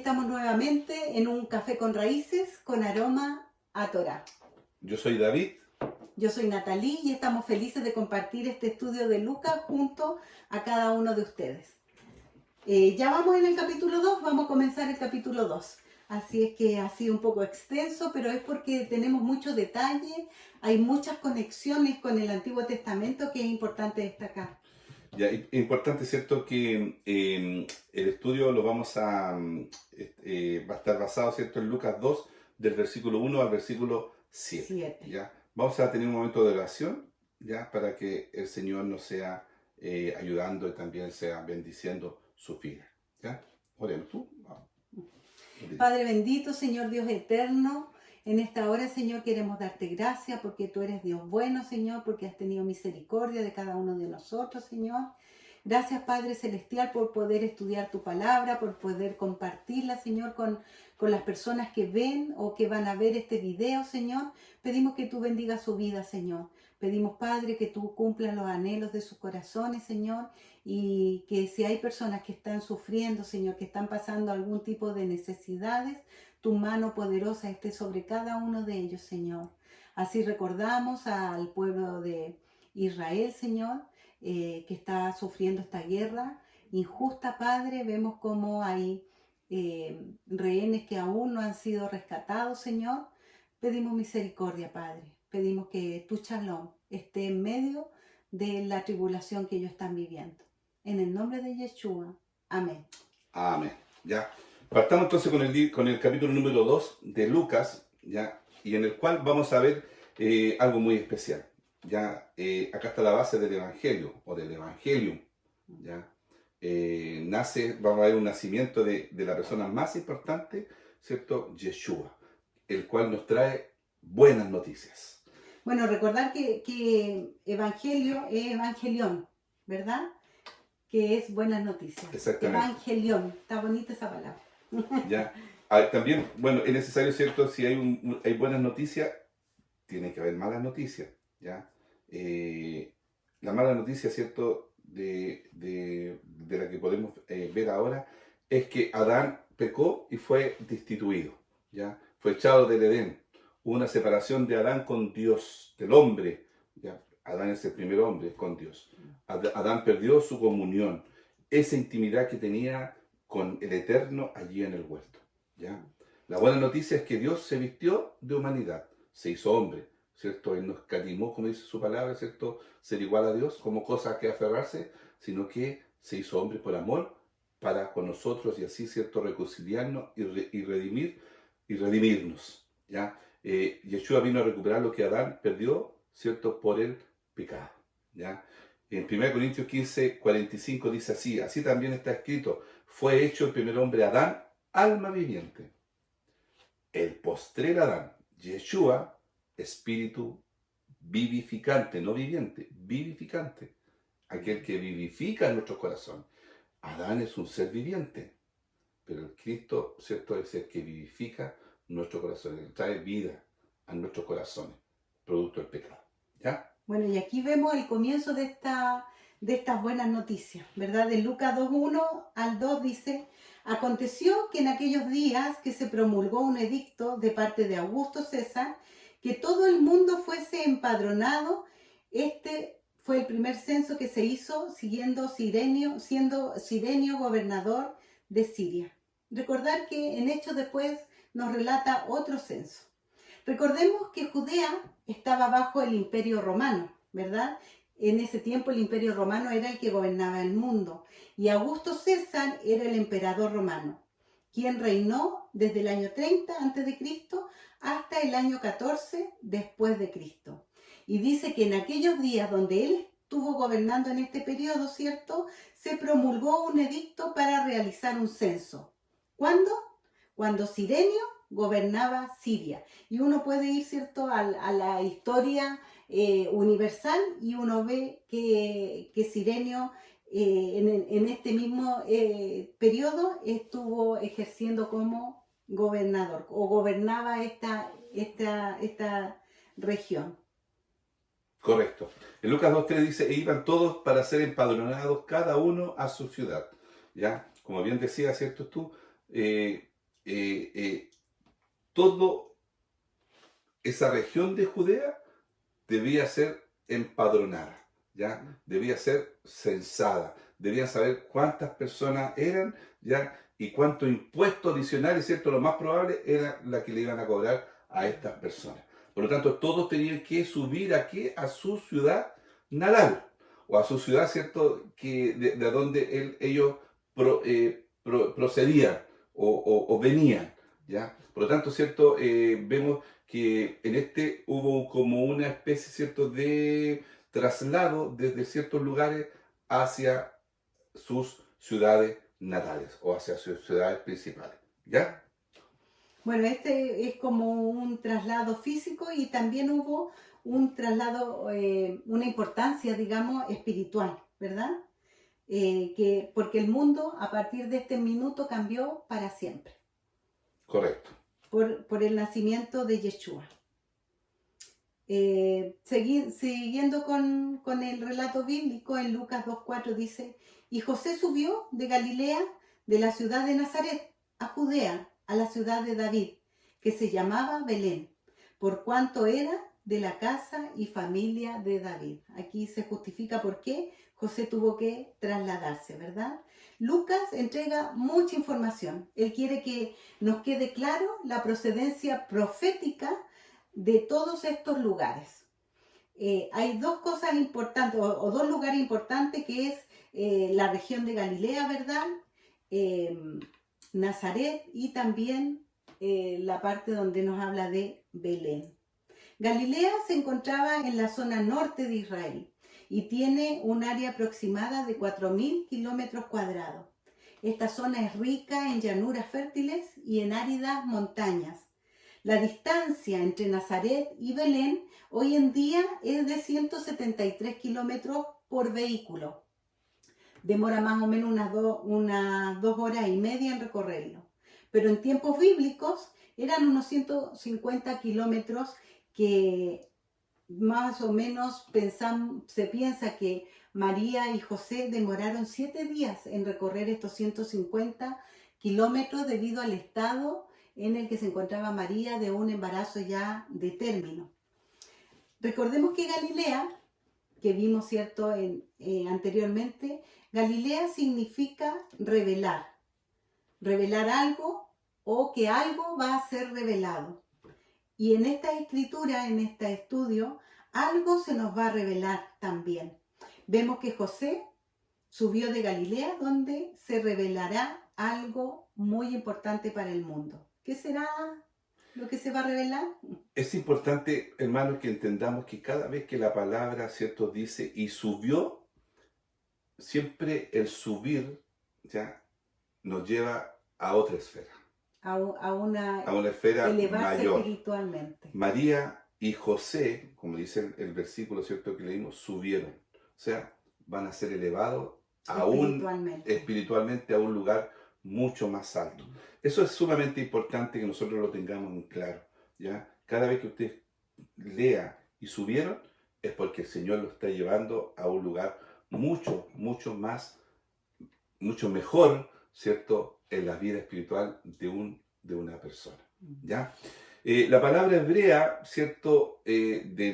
estamos nuevamente en un café con raíces con aroma a Torá. Yo soy David. Yo soy Natalie y estamos felices de compartir este estudio de Lucas junto a cada uno de ustedes. Ya vamos en el capítulo 2, vamos a comenzar el capítulo 2. Así es que ha sido un poco extenso, pero es porque tenemos mucho detalle, hay muchas conexiones con el Antiguo Testamento que es importante destacar. Ya, es importante, ¿cierto?, que el estudio lo vamos a, va a estar basado, ¿cierto?, en Lucas 2, del versículo 1 al versículo 7. ¿Ya? Vamos a tener un momento de oración, ¿ya?, para que el Señor nos sea ayudando y también sea bendiciendo su vida. ¿Ya? Oremos tú. Vamos. Padre bendito, Señor Dios eterno, en esta hora, Señor, queremos darte gracias porque tú eres Dios bueno, Señor, porque has tenido misericordia de cada uno de nosotros, Señor. Gracias, Padre Celestial, por poder estudiar tu palabra, por poder compartirla, Señor, con las personas que ven o que van a ver este video, Señor. Pedimos que tú bendigas su vida, Señor. Pedimos, Padre, que tú cumplas los anhelos de sus corazones, Señor, y que si hay personas que están sufriendo, Señor, que están pasando algún tipo de necesidades, tu mano poderosa esté sobre cada uno de ellos, Señor. Así recordamos al pueblo de Israel, Señor, que está sufriendo esta guerra injusta, Padre. Vemos cómo hay rehenes que aún no han sido rescatados, Señor. Pedimos misericordia, Padre. Pedimos que tu shalom esté en medio de la tribulación que ellos están viviendo. En el nombre de Yeshua. Amén. Amén. ¿Ya? Partamos entonces con el capítulo número 2 de Lucas, ¿ya? Y en el cual vamos a ver algo muy especial. ¿Ya? Acá está la base del Evangelio, o del Evangelium. ¿Ya? Vamos a ver un nacimiento de la persona más importante, ¿cierto? Yeshua, el cual nos trae buenas noticias. Bueno, recordar que Evangelio es Evangelión, ¿verdad? Que es buenas noticias. Exactamente. Evangelión, está bonita esa palabra. ¿Ya? También, bueno, es necesario, ¿cierto? Si hay buenas noticias, tiene que haber malas noticias, ¿ya? La mala noticia, ¿cierto?, de la que podemos ver ahora, es que Adán pecó y fue destituido, ¿ya? Fue echado del Edén. Hubo una separación de Adán con Dios, del hombre, ¿ya? Adán es el primer hombre con Dios. Adán perdió su comunión, esa intimidad que tenía con el Eterno allí en el huerto, ¿ya? La buena noticia es que Dios se vistió de humanidad, se hizo hombre, ¿cierto? Él no escatimó, como dice su palabra, ¿cierto?, ser igual a Dios como cosa que aferrarse, sino que se hizo hombre por amor para con nosotros y así, ¿cierto?, reconciliarnos y redimirnos, ¿ya? Yeshua vino a recuperar lo que Adán perdió, ¿cierto?, por el pecado, ¿ya? En 1 Corintios 15, 45 dice así también está escrito: fue hecho el primer hombre Adán, alma viviente. El postrer Adán, Yeshua, espíritu vivificante, no viviente, vivificante. Aquel que vivifica en nuestro corazón. Adán es un ser viviente, pero el Cristo, ¿cierto?, es el que vivifica nuestro corazón, el que trae vida a nuestros corazones, producto del pecado. ¿Ya? Bueno, y aquí vemos el comienzo de estas buenas noticias, ¿verdad? De Lucas 2:1 al 2 dice: aconteció que en aquellos días que se promulgó un edicto de parte de Augusto César, que todo el mundo fuese empadronado. Este fue el primer censo que se hizo siendo Cirenio gobernador de Siria. Recordar que en Hechos después nos relata otro censo. Recordemos que Judea estaba bajo el Imperio Romano, ¿verdad? En ese tiempo el Imperio Romano era el que gobernaba el mundo y Augusto César era el emperador romano, quien reinó desde el año 30 a.C. hasta el año 14 después de Cristo. Y dice que en aquellos días donde él estuvo gobernando en este periodo, ¿cierto?, se promulgó un edicto para realizar un censo. ¿Cuándo? Cuando Cirenio gobernaba Siria. Y uno puede ir, ¿cierto?, a la historia universal y uno ve que Cirenio en este mismo periodo estuvo ejerciendo como gobernador o gobernaba esta región. Correcto. En Lucas 2:3 dice: e iban todos para ser empadronados, cada uno a su ciudad. ¿Ya? Como bien decía, ¿cierto tú? toda esa región de Judea debía ser empadronada, ¿ya? Debía ser censada, debían saber cuántas personas eran, ¿ya? Y cuántos impuestos adicionales, ¿cierto? Lo más probable era la que le iban a cobrar a estas personas. Por lo tanto, todos tenían que subir aquí a su ciudad natal, o a su ciudad, ¿cierto? De donde ellos procedían o venían, ¿ya? Por lo tanto, ¿cierto? Vemos que en este hubo como una especie, ¿cierto?, de traslado desde ciertos lugares hacia sus ciudades natales o hacia sus ciudades principales, ¿ya? Bueno, este es como un traslado físico y también hubo un traslado, una importancia, digamos, espiritual, ¿verdad? Porque el mundo a partir de este minuto cambió para siempre, Correcto. por el nacimiento de Yeshua. Siguiendo con el relato bíblico, en Lucas 2.4 dice, y José subió de Galilea, de la ciudad de Nazaret, a Judea, a la ciudad de David, que se llamaba Belén, por cuanto era de la casa y familia de David. Aquí se justifica por qué José tuvo que trasladarse, ¿verdad? Lucas entrega mucha información. Él quiere que nos quede claro la procedencia profética de todos estos lugares. Hay dos cosas importantes, o dos lugares importantes, que es la región de Galilea, ¿verdad? Nazaret y también la parte donde nos habla de Belén. Galilea se encontraba en la zona norte de Israel y tiene un área aproximada de 4.000 kilómetros cuadrados. Esta zona es rica en llanuras fértiles y en áridas montañas. La distancia entre Nazaret y Belén hoy en día es de 173 kilómetros por vehículo. Demora más o menos unas 2 horas y media en recorrerlo. Pero en tiempos bíblicos eran unos 150 kilómetros que más o menos se piensa que María y José demoraron 7 días en recorrer estos 150 kilómetros debido al estado en el que se encontraba María de un embarazo ya de término. Recordemos que Galilea, que vimos, ¿cierto?, anteriormente, Galilea significa revelar algo o que algo va a ser revelado. Y en esta escritura, en este estudio, algo se nos va a revelar también. Vemos que José subió de Galilea, donde se revelará algo muy importante para el mundo. ¿Qué será lo que se va a revelar? Es importante, hermanos, que entendamos que cada vez que la palabra, ¿cierto?, dice y subió, siempre el subir, ¿ya?, nos lleva a otra esfera. A una esfera elevarse mayor. espiritualmente. María y José, como dice el versículo, ¿cierto?, que leímos, subieron. O sea, van a ser elevados espiritualmente a un lugar mucho más alto. Eso es sumamente importante que nosotros lo tengamos en claro, ¿ya? Cada vez que usted lea y subieron, es porque el Señor lo está llevando a un lugar mucho mejor, ¿cierto?, en la vida espiritual de una persona, ¿ya? La palabra hebrea, ¿cierto?, de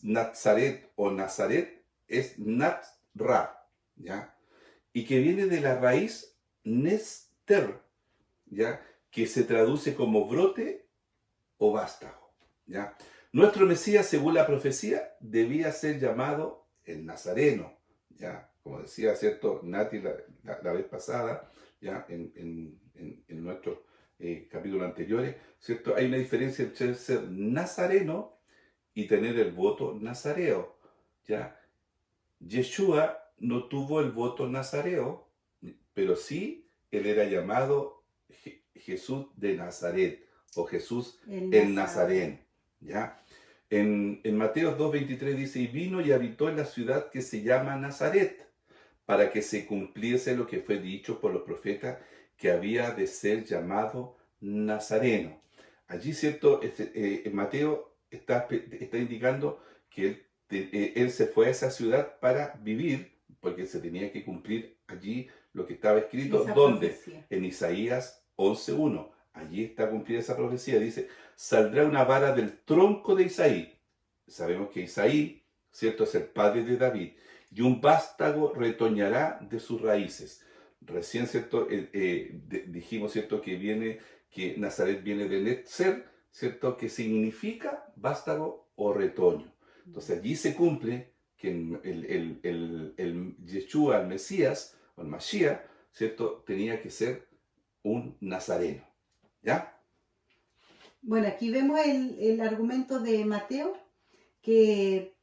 Nazaret o Nazaret es Natzra, ¿ya? Y que viene de la raíz Nester, ¿ya?, que se traduce como brote o vástago, ¿ya? Nuestro Mesías, según la profecía, debía ser llamado el Nazareno, ¿ya? Como decía, ¿cierto?, Nati la vez pasada, ¿ya?, en nuestros capítulos anteriores, ¿cierto? Hay una diferencia entre ser nazareno y tener el voto nazareo, ¿ya? Yeshua no tuvo el voto nazareo, pero sí él era llamado Jesús de Nazaret o Jesús el Nazareno, ¿ya? En Mateo 2.23 dice, y vino y habitó en la ciudad que se llama Nazaret, para que se cumpliese lo que fue dicho por los profetas, que había de ser llamado Nazareno. Allí, ¿cierto? Mateo está indicando que él se fue a esa ciudad para vivir, porque se tenía que cumplir allí lo que estaba escrito, ¿dónde? En Isaías 11.1. allí está cumplida esa profecía. Dice, saldrá una vara del tronco de Isaí. Sabemos que Isaí, ¿cierto?, es el padre de David. Y un vástago retoñará de sus raíces. Recién, ¿cierto?, dijimos, ¿cierto?, que Nazaret viene de Netzer, ¿cierto?, que significa vástago o retoño. Entonces allí se cumple que el Yeshua, el Mesías, o el Mashiach, ¿cierto?, tenía que ser un nazareno. ¿Ya? Bueno, aquí vemos el argumento de Mateo, que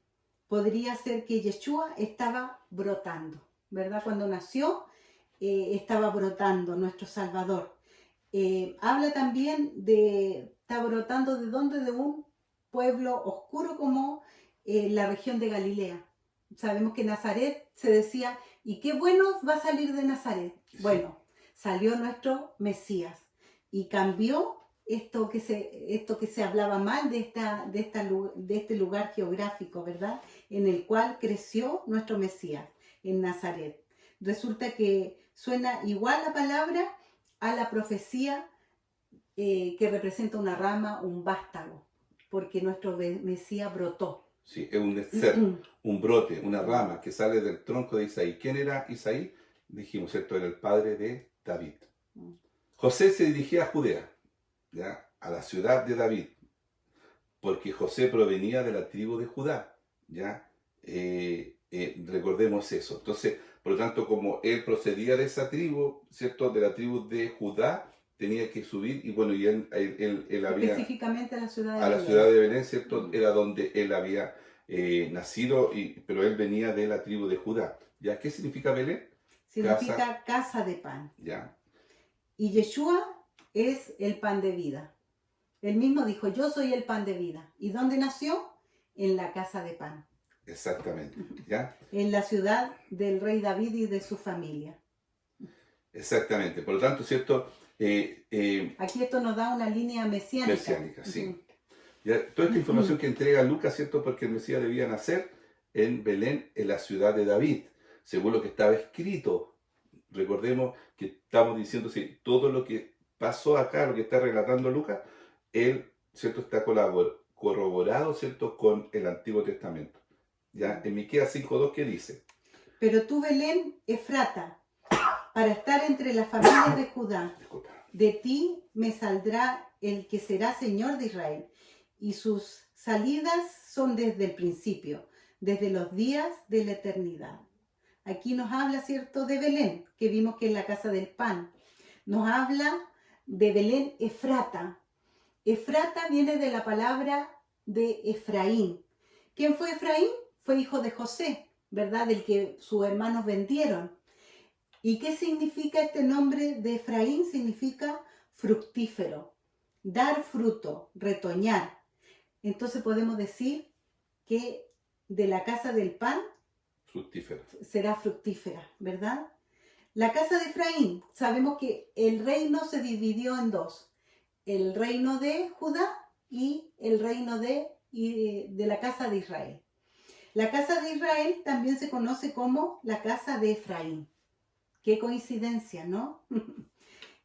podría ser que Yeshua estaba brotando, ¿verdad? Cuando nació, estaba brotando nuestro Salvador. Habla también está brotando ¿de dónde? De un pueblo oscuro como la región de Galilea. Sabemos que Nazaret se decía, ¿y qué bueno va a salir de Nazaret? Bueno, salió nuestro Mesías y cambió esto que se hablaba mal de este lugar geográfico, ¿verdad? En el cual creció nuestro Mesías, en Nazaret. Resulta que suena igual la palabra a la profecía que representa una rama, un vástago, porque nuestro Mesías brotó. Sí, es un netzer, un brote, una rama que sale del tronco de Isaí. ¿Quién era Isaí? Dijimos, ¿cierto? Era el padre de David. José se dirigía a Judea, ¿ya?, a la ciudad de David, porque José provenía de la tribu de Judá, ¿ya? Recordemos eso. Entonces, por lo tanto, como él procedía de esa tribu, ¿cierto?, de la tribu de Judá, tenía que subir, y bueno, y él había... Específicamente a la ciudad de a la Belén. ciudad de Belén, ¿cierto? Era donde él había nacido, pero él venía de la tribu de Judá. ¿Ya? ¿Qué significa Belén? Significa casa de pan. ¿Ya? Y Yeshua es el pan de vida. Él mismo dijo, yo soy el pan de vida. ¿Y dónde nació? En la casa de pan. Exactamente. ¿Ya? En la ciudad del rey David y de su familia. Exactamente. Por lo tanto, ¿cierto? Aquí esto nos da una línea mesiánica. Mesiánica, sí. ¿Ya? Toda esta información que entrega Lucas, ¿cierto? Porque el Mesías debía nacer en Belén, en la ciudad de David, según lo que estaba escrito. Recordemos que estamos diciendo, sí, todo lo que pasó acá, lo que está relatando Lucas, él, ¿cierto?, está corroborado, ¿cierto?, con el Antiguo Testamento. ¿Ya? En Miqueas 5:2, ¿qué dice? Pero tú, Belén, Efrata, para estar entre las familias de Judá, Disculpa. de ti me saldrá el que será Señor de Israel, y sus salidas son desde el principio, desde los días de la eternidad. Aquí nos habla, ¿cierto?, de Belén, que vimos que es la casa del pan. Nos habla de Belén Efrata. Efrata viene de la palabra de Efraín. ¿Quién fue Efraín? Fue hijo de José, ¿verdad?, del que sus hermanos vendieron. ¿Y qué significa este nombre de Efraín? Significa fructífero, dar fruto, retoñar. Entonces podemos decir que de la casa del pan Fructífero. será fructífera, ¿verdad? La casa de Efraín, sabemos que el reino se dividió en dos, el reino de Judá y el reino de la casa de Israel. La casa de Israel también se conoce como la casa de Efraín. Qué coincidencia, ¿no?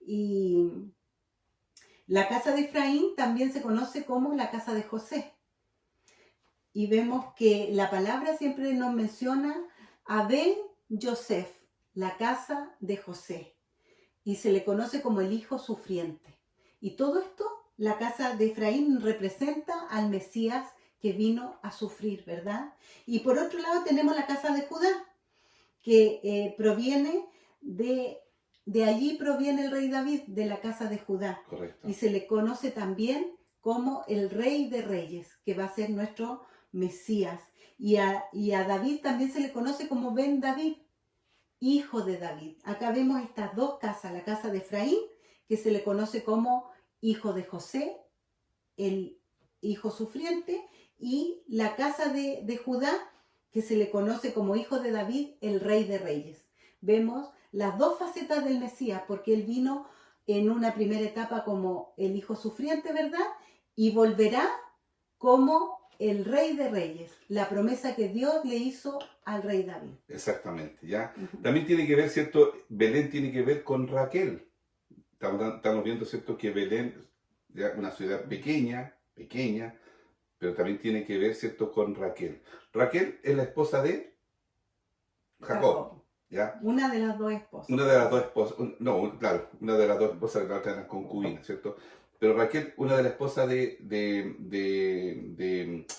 Y la casa de Efraín también se conoce como la casa de José. Y vemos que la palabra siempre nos menciona a Ben Yosef, la casa de José. Y se le conoce como el hijo sufriente. Y todo esto, la casa de Efraín representa al Mesías que vino a sufrir, ¿verdad? Y por otro lado tenemos la casa de Judá, que proviene de allí proviene el rey David, de la casa de Judá. Correcto. Y se le conoce también como el rey de reyes, que va a ser nuestro Mesías. Y a David también se le conoce como Ben David, hijo de David. Acá vemos estas dos casas, la casa de Efraín, que se le conoce como hijo de José, el hijo sufriente, y la casa de Judá, que se le conoce como hijo de David, el rey de reyes. Vemos las dos facetas del Mesías, porque él vino en una primera etapa como el hijo sufriente, ¿verdad? Y volverá como el rey de reyes, la promesa que Dios le hizo al rey David. Exactamente, ¿ya? También tiene que ver, ¿cierto? Belén tiene que ver con Raquel. estamos viendo, ¿cierto?, que Belén, ya, una ciudad pequeña, pero también tiene que ver, ¿cierto?, con Raquel. Raquel es la esposa de Jacob, Jacob. ¿ya? Una de las dos esposas. Una de las dos esposas, no, claro, una de las dos esposas que la otra era concubina, ¿cierto? Pero Raquel, una de las esposas de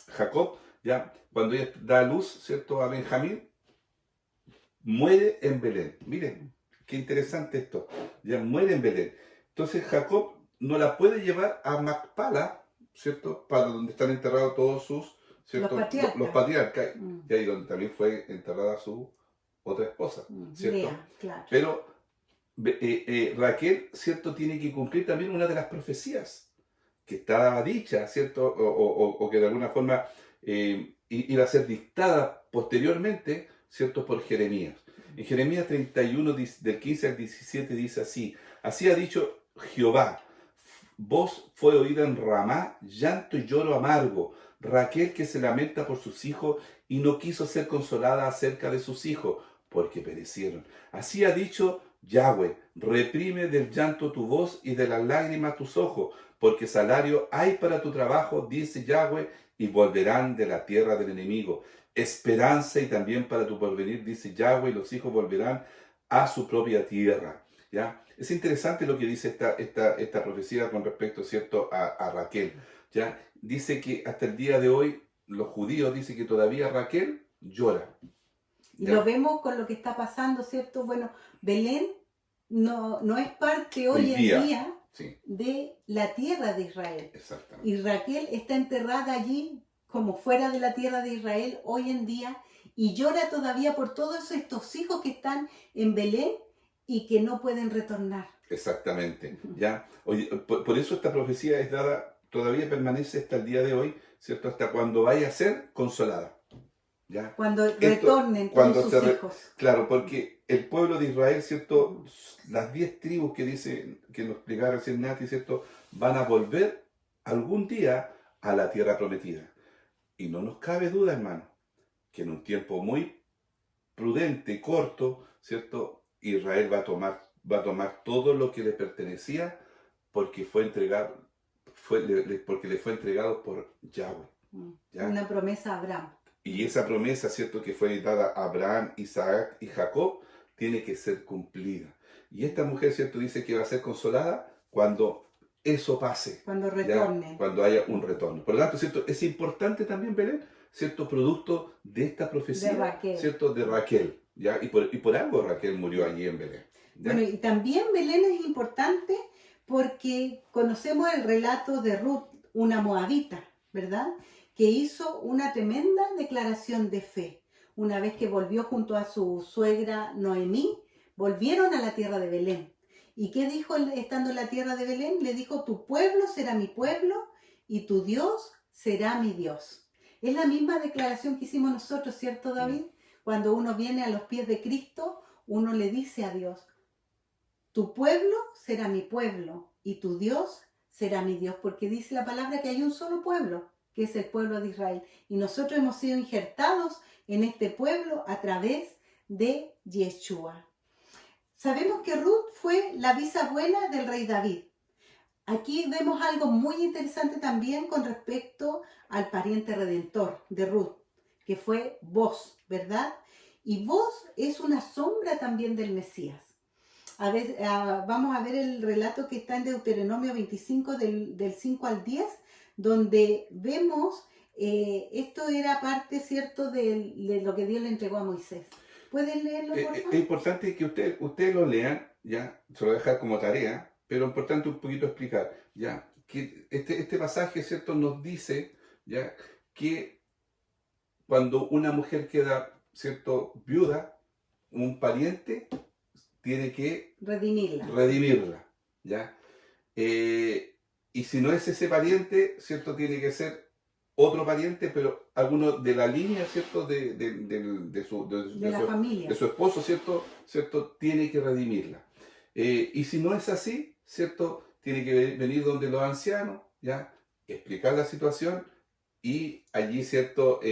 Jacob, ya, cuando ella da a luz, ¿cierto?, a Benjamín, muere en Belén. Miren, qué interesante esto. Ya muere en Belén. Entonces Jacob no la puede llevar a Macpala, ¿cierto? Para donde están enterrados todos sus, Los ¿cierto? Los patriarcas. patriarcas. Mm, Y ahí donde también fue enterrada su otra esposa, ¿cierto? Lea, claro. Pero Raquel, ¿cierto? Tiene que cumplir también una de las profecías que estaba dicha, ¿cierto? O que de alguna forma iba a ser dictada posteriormente, ¿cierto? Por Jeremías. En Jeremías 31, del 15 al 17, dice así: así ha dicho Jehová, voz fue oída en Ramá, llanto y lloro amargo, Raquel que se lamenta por sus hijos y no quiso ser consolada acerca de sus hijos, porque perecieron. Así ha dicho Yahweh, reprime del llanto tu voz y de las lágrimas tus ojos, porque salario hay para tu trabajo, dice Yahweh, y volverán de la tierra del enemigo. Esperanza y también para tu porvenir, dice Yahweh, y los hijos volverán a su propia tierra. ¿Ya? Es interesante lo que dice esta profecía con respecto, ¿cierto?, a Raquel. ¿Ya? Dice que hasta el día de hoy, los judíos dicen que todavía Raquel llora. Y ¿Ya? lo vemos con lo que está pasando, ¿cierto? Bueno, Belén no es parte Hoy hoy en día, día sí, de la tierra de Israel. exactamente. Y Raquel está enterrada allí como fuera de la tierra de Israel hoy en día y llora todavía por todos estos hijos que están en Belén y que no pueden retornar. Exactamente, ¿ya? Oye, por eso esta profecía es dada, todavía permanece hasta el día de hoy, ¿cierto? Hasta cuando vaya a ser consolada, ¿ya? Cuando Esto, retornen todos cuando sus hijos. claro, porque el pueblo de Israel, ¿cierto? Las 10 tribus que dice, que nos explicaba recién Nati, ¿cierto? Van a volver algún día a la tierra prometida. Y no nos cabe duda, hermano, que en un tiempo muy prudente, corto, ¿cierto? Israel va a tomar todo lo que le pertenecía porque fue entregado, porque le fue entregado por Yahweh, ¿ya? Una promesa a Abraham. Y esa promesa, ¿cierto?, que fue dada a Abraham, Isaac y Jacob, tiene que ser cumplida. Y esta mujer, ¿cierto?, dice que va a ser consolada cuando eso pase, Cuando ¿ya? retornen. Cuando haya un retorno. Por lo tanto, ¿cierto?, es importante también, Belén, ¿cierto?, producto de esta profecía, De Raquel. ¿cierto?, de Raquel, ¿ya? Y por algo Raquel murió allí en Belén, ¿ya? Bueno, y también Belén es importante porque conocemos el relato de Ruth, una moabita, ¿verdad? Que hizo una tremenda declaración de fe. Una vez que volvió junto a su suegra Noemí, volvieron a la tierra de Belén. ¿Y qué dijo estando en la tierra de Belén? Le dijo, tu pueblo será mi pueblo y tu Dios será mi Dios. Es la misma declaración que hicimos nosotros, ¿cierto, David? Cuando uno viene a los pies de Cristo, uno le dice a Dios, tu pueblo será mi pueblo y tu Dios será mi Dios, porque dice la palabra que hay un solo pueblo, que es el pueblo de Israel. Y nosotros hemos sido injertados en este pueblo a través de Yeshua. Sabemos que Ruth fue la bisabuela del rey David. Aquí vemos algo muy interesante también con respecto al pariente redentor de Ruth, que fue Boz, ¿verdad? Y Boz es una sombra también del Mesías. Vamos a ver el relato que está en Deuteronomio 25 del 5 al 10, donde vemos, esto era parte, ¿cierto?, de lo que Dios le entregó a Moisés. ¿Pueden leerlo, por favor? Es importante que ustedes lo lean, ¿ya? Se lo voy a dejar como tarea, pero es importante un poquito explicar, ¿ya? Que este pasaje, ¿cierto?, nos dice, ¿ya?, que cuando una mujer queda, ¿cierto?, viuda, un pariente tiene que redimirla, ¿ya? Y si no es ese pariente, ¿cierto?, tiene que ser otro pariente, pero alguno de la línea, ¿cierto?, De la familia. de su esposo, ¿cierto?, tiene que redimirla. Y si no es así, ¿cierto?, tiene que venir donde los ancianos, ¿ya?, explicar la situación y allí, ¿cierto?, y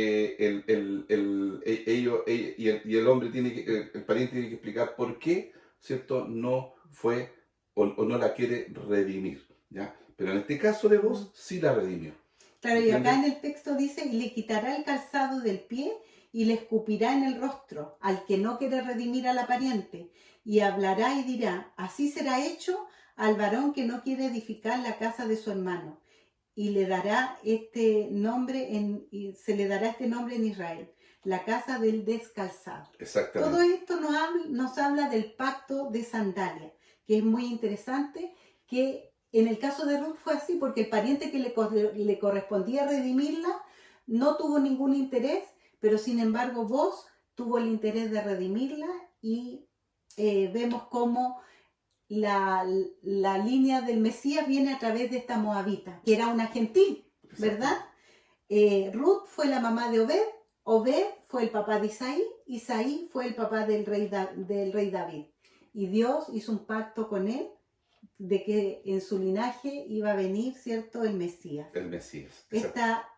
el hombre el pariente tiene que explicar por qué, ¿cierto?, no fue o no la quiere redimir, ¿ya? Pero en este caso de vos, sí la redimió. Claro, y acá ¿Entiendes? en el texto dice, y le quitará el calzado del pie y le escupirá en el rostro al que no quiere redimir al pariente, y hablará y dirá, así será hecho al varón que no quiere edificar la casa de su hermano, y le dará este nombre y se le dará este nombre en Israel, la casa del descalzado. Todo Exactamente. esto nos habla del pacto de sandalia, que es muy interesante, que en el caso de Ruth fue así, porque el pariente que le correspondía redimirla no tuvo ningún interés, pero sin embargo vos tuvo el interés de redimirla y vemos cómo la línea del Mesías viene a través de esta moabita, que era una gentil, ¿verdad? Exactamente. Ruth fue la mamá de Obed, Obed fue el papá de Isaí, Isaí fue el papá del rey David. Y Dios hizo un pacto con él de que en su linaje iba a venir, ¿cierto?, el Mesías. El Mesías.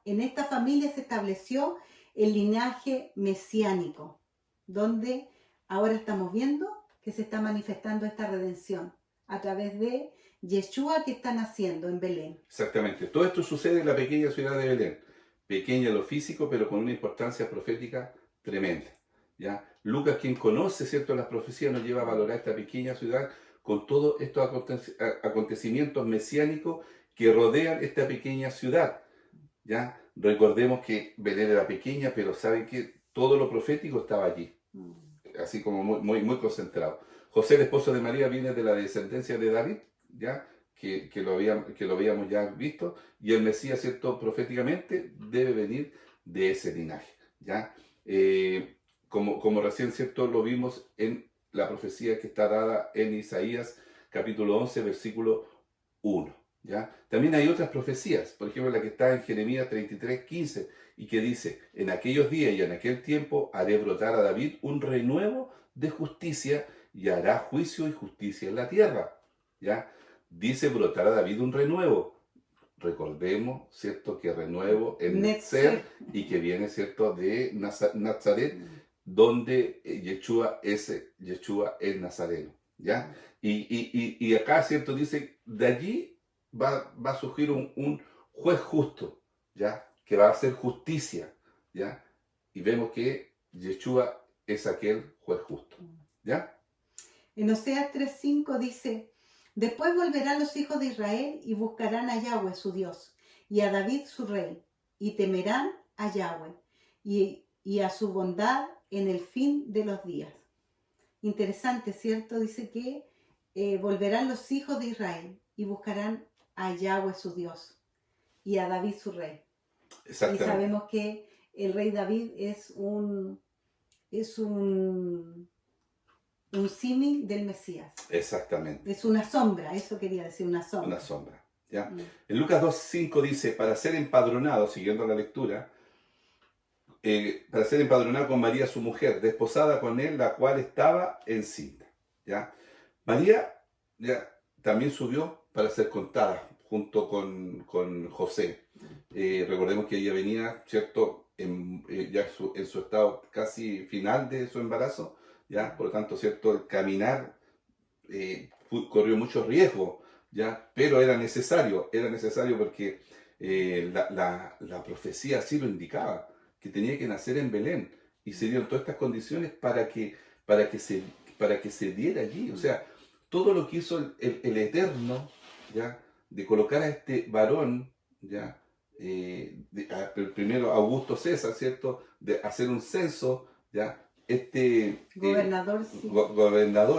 En esta familia se estableció el linaje mesiánico, donde ahora estamos viendo que se está manifestando esta redención a través de Yeshua que está naciendo en Belén. Exactamente. Todo esto sucede en la pequeña ciudad de Belén. Pequeña en lo físico, pero con una importancia profética tremenda. ¿Ya? Lucas, quien conoce, ¿cierto?, las profecías, nos lleva a valorar esta pequeña ciudad con todos estos acontecimientos mesiánicos que rodean esta pequeña ciudad. ¿Ya? Recordemos que Belén era pequeña, pero saben que todo lo profético estaba allí, así como muy concentrado. José, el esposo de María, viene de la descendencia de David, ¿ya? Que lo habíamos ya visto, y el Mesías, ¿cierto?, proféticamente debe venir de ese linaje, ¿ya? Como recién, ¿cierto?, lo vimos en la profecía que está dada en Isaías capítulo 11, versículo 1, ¿ya? También hay otras profecías, por ejemplo la que está en Jeremías 33, 15, y que dice, en aquellos días y en aquel tiempo haré brotar a David un renuevo de justicia y hará juicio y justicia en la tierra, ¿ya? Dice brotar a David un renuevo. Recordemos, ¿cierto?, que renuevo es nacer y que viene, ¿cierto?, de Nazaret, donde Yeshua es nazareno, ¿ya? Y acá, ¿cierto?, dice, de allí va a surgir un juez justo, ¿ya? Que va a hacer justicia, ¿ya? Y vemos que Yeshua es aquel juez justo, ¿ya? En Oseas 3:5 dice, después volverán los hijos de Israel y buscarán a Yahweh su Dios y a David su rey y temerán a Yahweh y a su bondad en el fin de los días. Interesante, ¿cierto? Dice que volverán los hijos de Israel y buscarán a Yahweh su Dios y a David su rey. Y sabemos que el rey David es un símil del Mesías. Exactamente. Es una sombra, eso quería decir, una sombra. Una sombra, ¿ya? En Lucas 2:5 dice, para ser empadronado, siguiendo la lectura, para ser empadronado con María su mujer, desposada con él, la cual estaba encinta, ¿ya? María ya también subió para ser contada junto con José. Recordemos que ella venía, ¿cierto?, ya en su estado casi final de su embarazo, ¿ya? Por lo tanto, ¿cierto?, el caminar corrió mucho riesgo, ¿ya? Pero era necesario porque la profecía así lo indicaba, que tenía que nacer en Belén, y se dieron todas estas condiciones para que se diera allí, o sea, todo lo que hizo el Eterno, ¿ya?, de colocar a este varón, ¿ya?, primero Augusto César, ¿cierto?, de hacer un censo, ¿ya?, gobernador,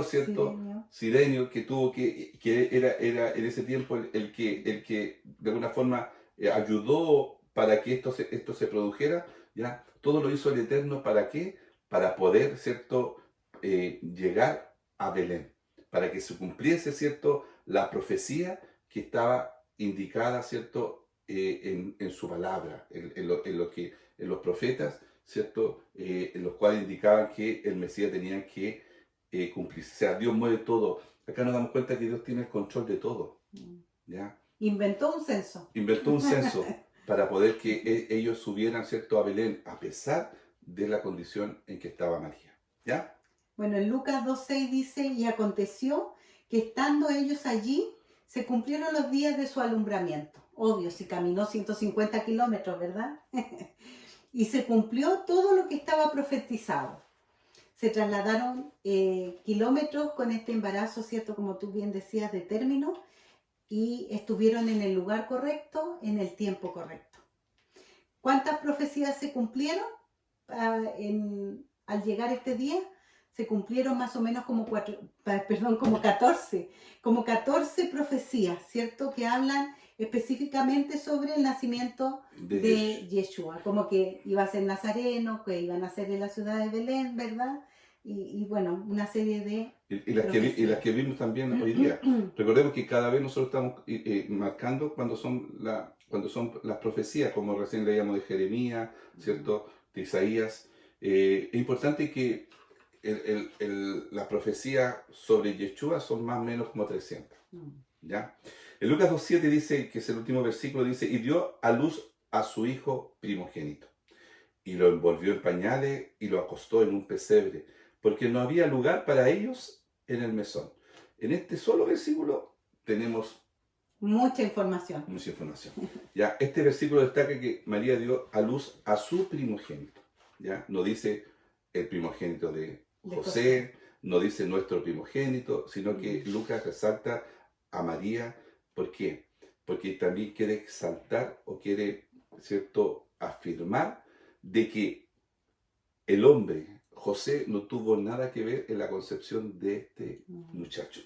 ¿cierto?, Cirenio, que tuvo que era en ese tiempo el que de alguna forma ayudó para que esto se produjera, ¿ya? Todo lo hizo el Eterno, ¿para qué? Para poder, ¿cierto?, llegar a Belén, para que se cumpliese, ¿cierto?, la profecía que estaba indicada, ¿cierto?, en su palabra, en los profetas, ¿cierto?, en los cuales indicaban que el Mesías tenía que cumplirse. O sea, Dios mueve todo. Acá nos damos cuenta que Dios tiene el control de todo, ¿ya? Inventó un censo. Inventó un censo para poder que ellos subieran, ¿cierto?, a Belén, a pesar de la condición en que estaba María, ¿ya? Bueno, en Lucas 2:6 dice, y aconteció que estando ellos allí, se cumplieron los días de su alumbramiento. Obvio, si caminó 150 kilómetros, ¿verdad? Y se cumplió todo lo que estaba profetizado. Se trasladaron kilómetros con este embarazo, ¿cierto? Como tú bien decías, de término, y estuvieron en el lugar correcto, en el tiempo correcto. ¿Cuántas profecías se cumplieron al llegar este día? Se cumplieron más o menos como 14 profecías, ¿cierto? Que hablan específicamente sobre el nacimiento de Yeshua, como que iba a ser nazareno, que iba a nacer en la ciudad de Belén, ¿verdad? Y bueno, una serie de Y las que vimos también hoy día. Recordemos que cada vez nosotros estamos marcando cuando son las profecías, como recién leíamos de Jeremías, ¿cierto? De Isaías. Es importante que las profecías sobre Yeshua son más o menos como 300. ¿Ya? En Lucas 2.7 dice, que es el último versículo, dice, y dio a luz a su hijo primogénito, y lo envolvió en pañales y lo acostó en un pesebre, porque no había lugar para ellos en el mesón. En este solo versículo tenemos mucha información. Ya, este versículo destaca que María dio a luz a su primogénito. ¿Ya? No dice el primogénito de José, no dice nuestro primogénito, sino que Lucas resalta a María. ¿Por qué? Porque también quiere exaltar o quiere, ¿cierto?, afirmar de que el hombre, José, no tuvo nada que ver en la concepción de este muchacho.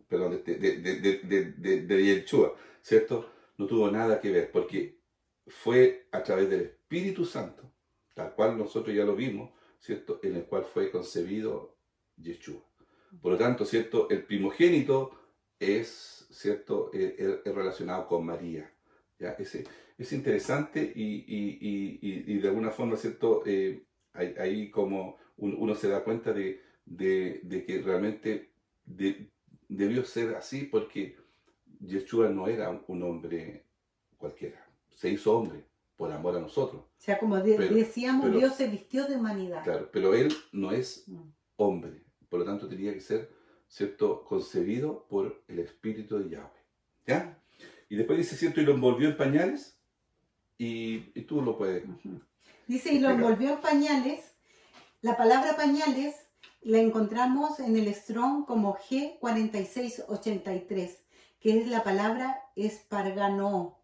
Perdón, de Yeshua, ¿cierto? No tuvo nada que ver, porque fue a través del Espíritu Santo, tal cual nosotros ya lo vimos, ¿cierto?, en el cual fue concebido Yeshua. Por lo tanto, ¿cierto?, el primogénito es, ¿cierto?, es relacionado con María. ¿Ya? Es interesante y de alguna forma, ¿cierto?, ahí como uno se da cuenta de que realmente debió ser así, porque Yeshua no era un hombre cualquiera, se hizo hombre por amor a nosotros. O sea, como decíamos, Dios se vistió de humanidad. Claro, pero él no es hombre, por lo tanto tenía que ser, ¿cierto?, concebido por el Espíritu de Yahweh. ¿Ya? Y después dice, ¿cierto?, y lo envolvió en pañales, y tú lo puedes. Dice, y lo envolvió en pañales. La palabra pañales la encontramos en el Strong como G4683, que es la palabra esparganó,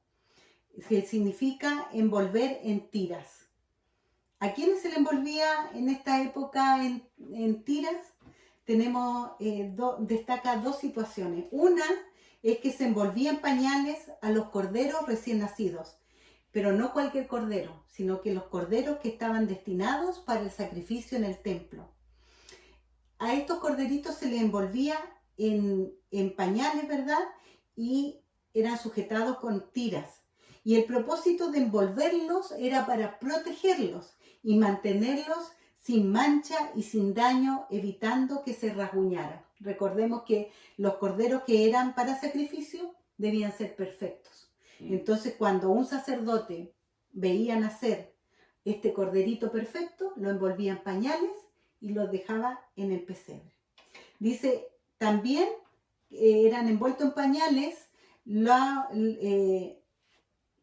que significa envolver en tiras. ¿A quiénes se le envolvía en esta época en tiras? Tenemos, destaca dos situaciones. Una es que se envolvía en pañales a los corderos recién nacidos, pero no cualquier cordero, sino que los corderos que estaban destinados para el sacrificio en el templo. A estos corderitos se les envolvía en pañales, ¿verdad? Y eran sujetados con tiras. Y el propósito de envolverlos era para protegerlos y mantenerlos sin mancha y sin daño, evitando que se rasguñaran. Recordemos que los corderos que eran para sacrificio debían ser perfectos. Entonces, cuando un sacerdote veía nacer este corderito perfecto, lo envolvía en pañales y lo dejaba en el pesebre. Dice, también eran envueltos en pañales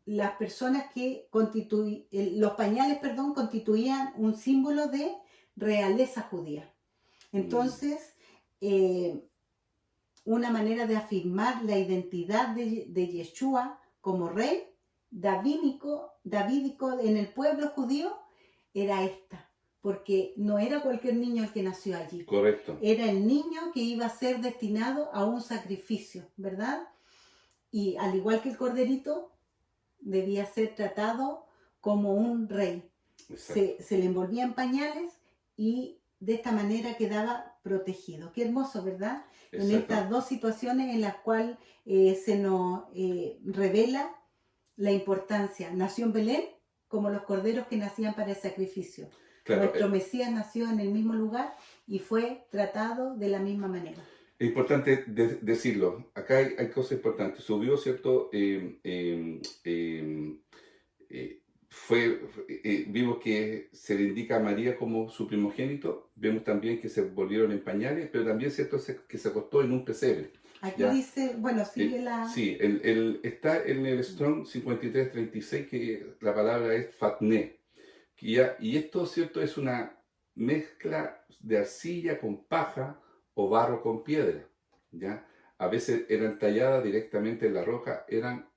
las personas que los pañales, constituían un símbolo de realeza judía. Entonces, una manera de afirmar la identidad de Yeshua como rey davídico en el pueblo judío era esta, porque no era cualquier niño el que nació allí. Correcto. Era el niño que iba a ser destinado a un sacrificio, ¿verdad? Y al igual que el corderito, debía ser tratado como un rey. Se le envolvía en pañales y de esta manera quedaba protegido. Qué hermoso, ¿verdad? En estas dos situaciones en las cuales se nos revela la importancia. Nació en Belén como los corderos que nacían para el sacrificio. Claro, nuestro Mesías nació en el mismo lugar y fue tratado de la misma manera. Es importante decirlo. Acá hay cosas importantes. Subió, ¿cierto? vimos que se le indica a María como su primogénito, vemos también que se volvieron en pañales, pero también cierto que se acostó en un pesebre. Aquí ¿Ya? dice, bueno, sigue Sí, está en el Strong 5336 que la palabra es fatné. Y esto, ¿cierto? Es una mezcla de arcilla con paja o barro con piedra, ¿ya? A veces eran talladas directamente en la roca, eran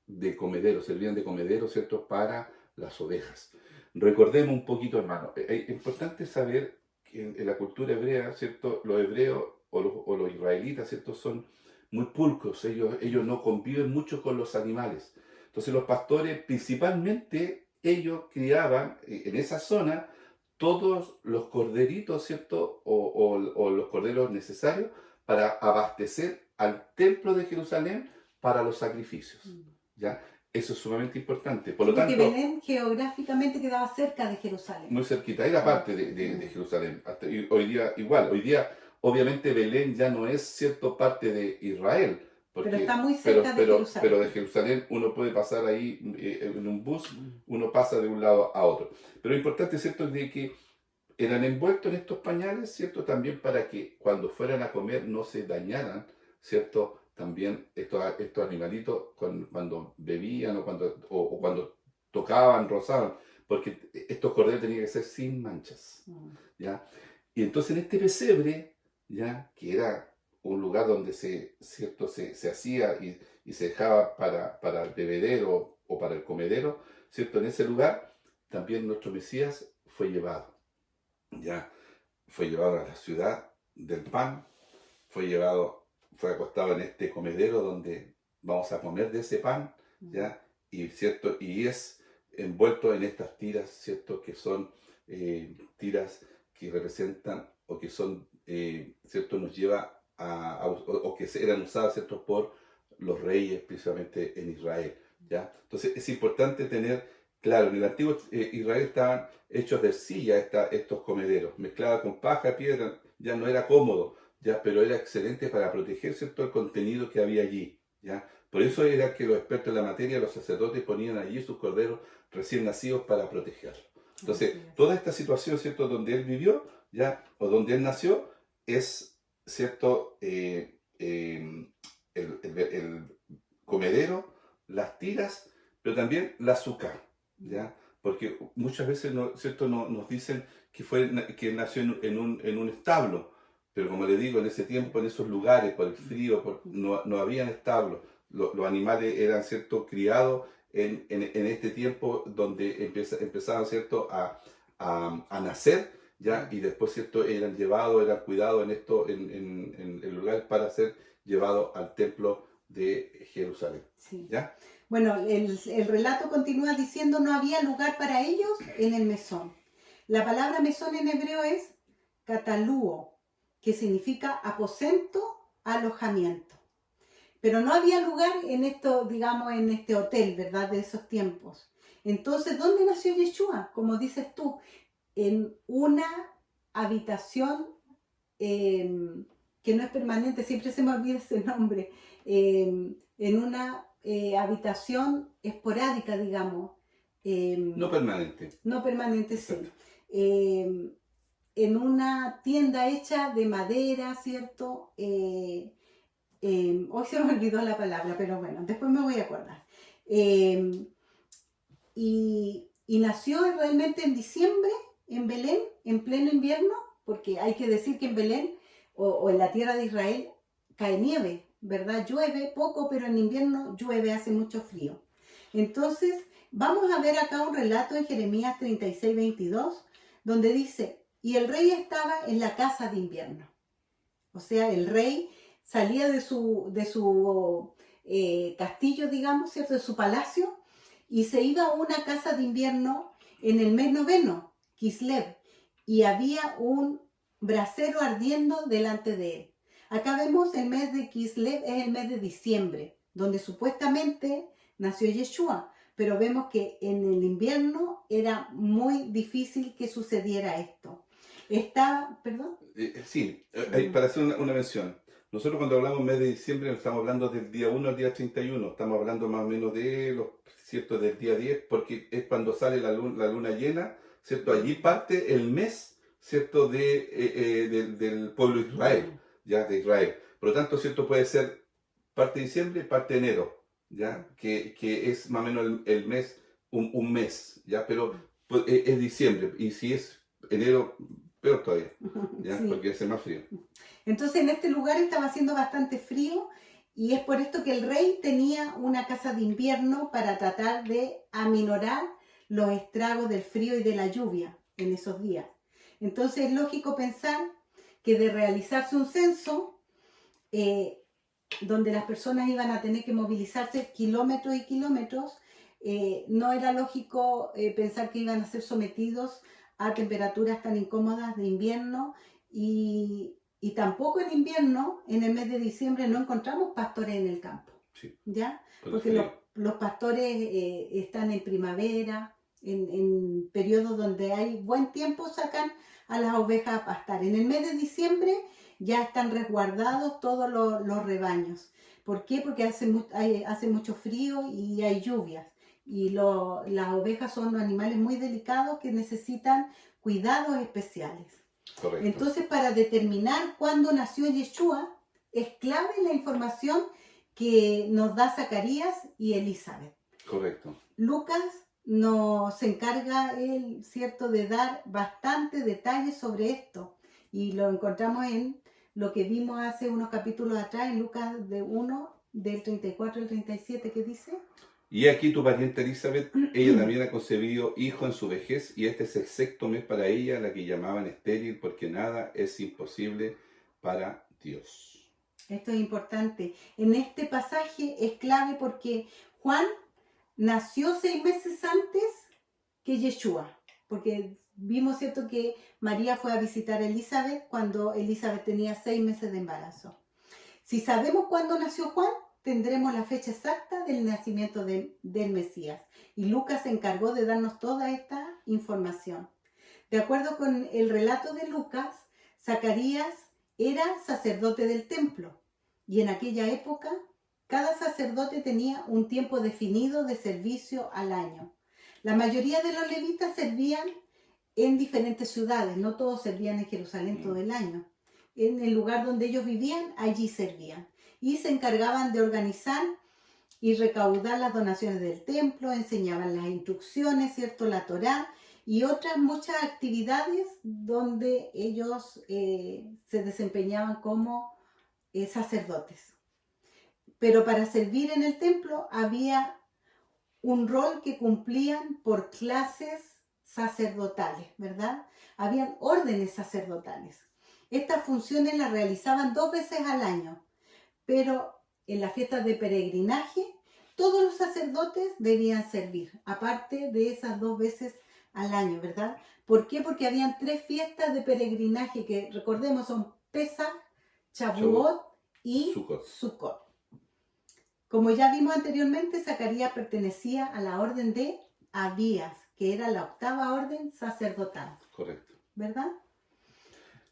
de comedero, servían de comedero, ¿cierto? Para las ovejas. Recordemos un poquito, hermano, es importante saber que en la cultura hebrea, ¿cierto? Los hebreos o los israelitas, ¿cierto? Son muy pulcros, ellos no conviven mucho con los animales. Entonces los pastores, principalmente, ellos criaban en esa zona todos los corderitos, ¿cierto? O los corderos necesarios para abastecer al templo de Jerusalén para los sacrificios, ¿ya? Eso es sumamente importante. Por Sí, lo porque tanto, Belén geográficamente quedaba cerca de Jerusalén. muy cerquita, era parte de Jerusalén. Y hoy día igual, hoy día obviamente Belén ya no es cierto parte de Israel, Pero está porque, muy cerca de pero Jerusalén. de Jerusalén uno puede pasar ahí en un bus, uno pasa de un lado a otro. Pero lo importante, ¿cierto?, es de que eran envueltos en estos pañales, ¿cierto? También para que cuando fueran a comer no se dañaran, ¿cierto? También estos animalitos cuando bebían o cuando tocaban, rozaban, porque estos corderos tenían que ser sin manchas, ¿ya? Y entonces en este pesebre, ¿ya? Que era un lugar donde ¿cierto? Se hacía y se dejaba para el bebedero o para el comedero, ¿cierto? En ese lugar también nuestro Mesías fue llevado. Ya fue llevado a la ciudad del pan, fue acostado en este comedero donde vamos a comer de ese pan, ¿ya? Y, ¿cierto? Y es envuelto en estas tiras, ¿cierto? Que son tiras que representan o que son, ¿cierto? Nos lleva o que eran usadas, ¿cierto? Por los reyes, principalmente en Israel, ¿ya? Entonces es importante tener claro, en el antiguo Israel estaban hechos de arcilla estos comederos, mezclados con paja, piedra, ya no era cómodo, ya, pero era excelente para proteger todo el contenido que había allí, ya. Por eso era que los expertos en la materia, los sacerdotes, ponían allí sus corderos recién nacidos para protegerlos. Entonces, toda esta situación, ¿cierto?, donde él vivió, ya, o donde él nació, es, ¿cierto?, el comedero, las tiras, pero también la azúcar. ¿Ya? Porque muchas veces ¿cierto? Nos dicen que nació en un establo, pero como le digo, en ese tiempo, en esos lugares, por el frío, no habían establos. Los animales eran, ¿cierto?, criados en este tiempo donde empezaban, ¿cierto?, a nacer, ¿ya? Y después, ¿cierto?, eran llevados, eran cuidados en lugares para ser llevados al templo de Jerusalén. Sí. ¿Ya? Bueno, el relato continúa diciendo no había lugar para ellos en el mesón. La palabra mesón en hebreo es catalúo, que significa aposento, alojamiento. Pero no había lugar en esto, digamos, en este hotel, ¿verdad?, de esos tiempos. Entonces, ¿dónde nació Yeshua? Como dices tú, en una habitación que no es permanente, siempre se me olvida ese nombre, en una habitación esporádica, digamos. No permanente. No permanente, Exacto. sí. En una tienda hecha de madera, ¿cierto? Hoy se me olvidó la palabra, pero bueno, después me voy a acordar. Y nació realmente en diciembre, en Belén, en pleno invierno, porque hay que decir que en Belén o en la tierra de Israel cae nieve, ¿verdad? Llueve poco, pero en invierno llueve, hace mucho frío. Entonces, vamos a ver acá un relato en Jeremías 36, 22, donde dice, y el rey estaba en la casa de invierno. O sea, el rey salía de su castillo, digamos, ¿cierto? De su palacio, y se iba a una casa de invierno en el mes noveno, Kislev, y había un brasero ardiendo delante de él. Acá vemos el mes de Kislev, es el mes de diciembre, donde supuestamente nació Yeshua, pero vemos que en el invierno era muy difícil que sucediera esto. ¿Perdón? Sí, para hacer una mención. Nosotros cuando hablamos mes de diciembre no estamos hablando del día 1 al día 31, estamos hablando más o menos de los ¿cierto? Del día 10, porque es cuando sale la luna llena, ¿cierto? Allí parte el mes, ¿cierto? Del pueblo de Israel, ya, de Israel. Por lo tanto, ¿cierto? Puede ser parte de diciembre, parte de enero, ¿ya? Que es más o menos el mes, un mes, ¿ya? Pero pues, es diciembre, y si es enero, peor todavía, ¿ya? Sí. Porque hace más frío. Entonces en este lugar estaba haciendo bastante frío y es por esto que el rey tenía una casa de invierno para tratar de aminorar los estragos del frío y de la lluvia en esos días. Entonces es lógico pensar que de realizarse un censo, donde las personas iban a tener que movilizarse kilómetros y kilómetros, no era lógico pensar que iban a ser sometidos a temperaturas tan incómodas de invierno y tampoco en invierno, en el mes de diciembre, no encontramos pastores en el campo, Sí, ¿ya? por el Porque frío. los pastores están en primavera, en periodos donde hay buen tiempo, sacan a las ovejas a pastar. En el mes de diciembre ya están resguardados todos los rebaños. ¿Por qué? Porque hace mucho frío y hay lluvias. Y las ovejas son animales muy delicados que necesitan cuidados especiales. Correcto. Entonces, para determinar cuándo nació Yeshua, es clave la información que nos da Zacarías y Elizabeth. Correcto. Lucas nos encarga, él, cierto, de dar bastante detalles sobre esto. Y lo encontramos en lo que vimos hace unos capítulos atrás, en Lucas 1, del 34 al 37, que dice: Y aquí tu pariente Elizabeth, ella también ha concebido hijo en su vejez, y este es el sexto mes para ella, la que llamaban estéril, porque nada es imposible para Dios. Esto es importante. En este pasaje es clave porque Juan nació 6 meses antes que Yeshua, porque vimos, ¿cierto?, que María fue a visitar a Elizabeth cuando Elizabeth tenía 6 meses de embarazo. Si sabemos cuándo nació Juan, tendremos la fecha exacta del nacimiento del Mesías. Y Lucas se encargó de darnos toda esta información. De acuerdo con el relato de Lucas, Zacarías era sacerdote del templo. Y en aquella época, cada sacerdote tenía un tiempo definido de servicio al año. La mayoría de los levitas servían en diferentes ciudades, no todos servían en Jerusalén todo el año. En el lugar donde ellos vivían, allí servían. Y se encargaban de organizar y recaudar las donaciones del templo, enseñaban las instrucciones, ¿cierto?, la Torá y otras muchas actividades donde ellos se desempeñaban como sacerdotes. Pero para servir en el templo había un rol que cumplían por clases sacerdotales, ¿verdad? Habían órdenes sacerdotales. Estas funciones las realizaban 2 veces al año, pero en las fiestas de peregrinaje todos los sacerdotes debían servir, aparte de esas 2 veces al año, ¿verdad? ¿Por qué? Porque habían 3 fiestas de peregrinaje que, recordemos, son Pesach, Shavuot y Sukkot. Como ya vimos anteriormente, Zacarías pertenecía a la orden de Abías, que era la 8ª orden sacerdotal. Correcto. ¿Verdad?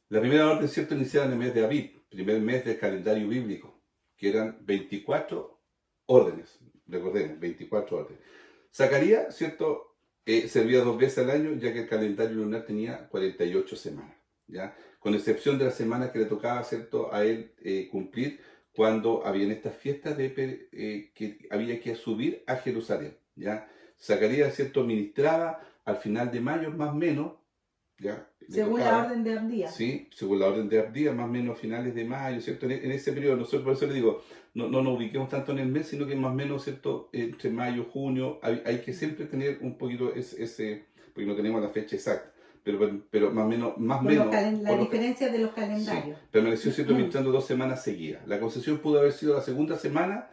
La primera orden, ¿cierto?, iniciada en el mes de Abib, primer mes del calendario bíblico, que eran 24 órdenes, recordemos, 24 órdenes. Zacarías, ¿cierto?, servía 2 veces al año, ya que el calendario lunar tenía 48 semanas, ¿ya? Con excepción de las semanas que le tocaba, ¿cierto?, a él cumplir cuando habían estas fiestas que había que subir a Jerusalén, ¿ya? Zacarías, ¿cierto?, ministraba al final de mayo, más o menos, ¿ya? Según la orden de Abdías. Sí, según la orden de Abdías, más o menos a finales de mayo, ¿cierto? En ese periodo, nosotros por eso le digo, no nos ubiquemos tanto en el mes, sino que más o menos, ¿cierto?, entre mayo, junio, hay que siempre tener un poquito ese, porque no tenemos la fecha exacta, pero más o menos, La diferencia de los calendarios. Sí, permaneció, ¿cierto?, ministrando 2 semanas seguidas. La concesión pudo haber sido la segunda semana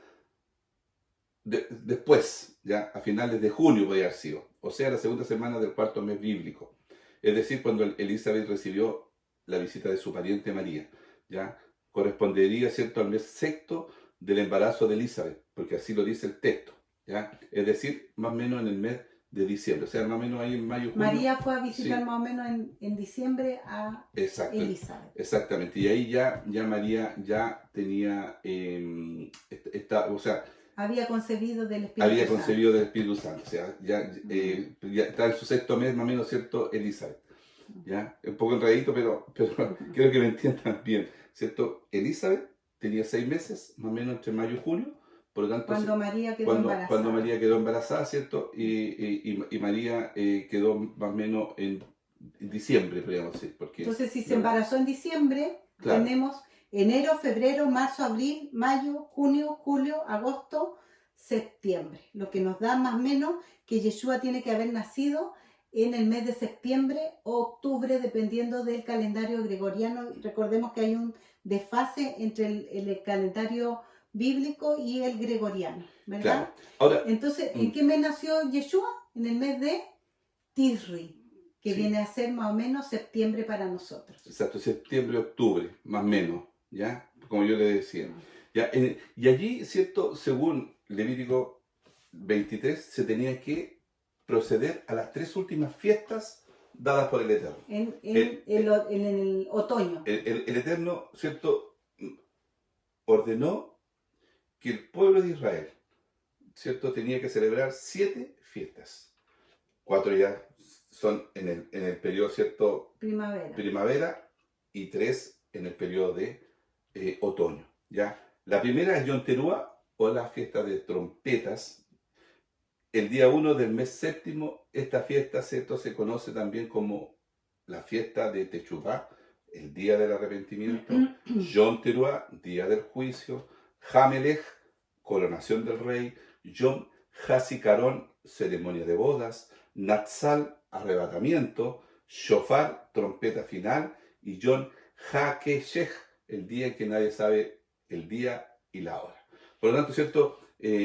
después, ya a finales de junio podría haber sido, o sea, la segunda semana del 4º mes bíblico. Es decir, cuando Elizabeth recibió la visita de su pariente María, ¿ya? Correspondería, ¿cierto?, al mes sexto del embarazo de Elizabeth, porque así lo dice el texto, ¿ya? Es decir, más o menos en el mes de diciembre, o sea, más o menos ahí en mayo, junio. María fue a visitar, sí, más o menos en diciembre a Elizabeth. Exactamente, y ahí ya María ya tenía, o sea, había concebido del Espíritu había Santo. concebido del Espíritu Santo. O sea, ya está en su sexto mes, más o menos, ¿cierto? Elizabeth. ¿Ya? Es un poco enredadito, pero quiero que me entiendan bien, ¿cierto? Elizabeth tenía 6 meses, más o menos entre mayo y junio, por lo tanto, Cuando María quedó cuando embarazada. María quedó embarazada, ¿cierto? Y María quedó más o menos en diciembre, podríamos decir. Porque, Entonces, si se embarazó en diciembre, claro, tenemos enero, febrero, marzo, abril, mayo, junio, julio, agosto, septiembre. Lo que nos da más o menos que Yeshua tiene que haber nacido en el mes de septiembre o octubre, dependiendo del calendario gregoriano. Recordemos que hay un desfase entre el calendario bíblico y el gregoriano, ¿verdad? claro. Ahora, entonces, ¿en qué mes nació Yeshua? En el mes de Tisri, que sí, viene a ser más o menos septiembre para nosotros. exacto, septiembre, octubre, más o menos, ¿ya? Como yo le decía. ¿Ya? Y allí, ¿cierto? Según Levítico 23, se tenía que proceder a las 3 últimas fiestas dadas por el Eterno. En el otoño. El Eterno, ¿cierto? Ordenó que el pueblo de Israel, ¿cierto? Tenía que celebrar 7 fiestas. 4 ya son en el periodo, ¿cierto? Primavera, y 3 en el periodo de otoño, ¿ya? La primera es Yom Teruah, o la fiesta de trompetas. El día 1 del mes séptimo, esta fiesta, ¿cierto? Se conoce también como la fiesta de Techuvá, el día del arrepentimiento. Yom Teruah, día del juicio. Hamelech, coronación del rey. Yom Hasicarón, ceremonia de bodas. Natsal, arrebatamiento. Shofar, trompeta final. Y Yom HaKeshech, el día en que nadie sabe el día y la hora. Por lo tanto, ¿cierto?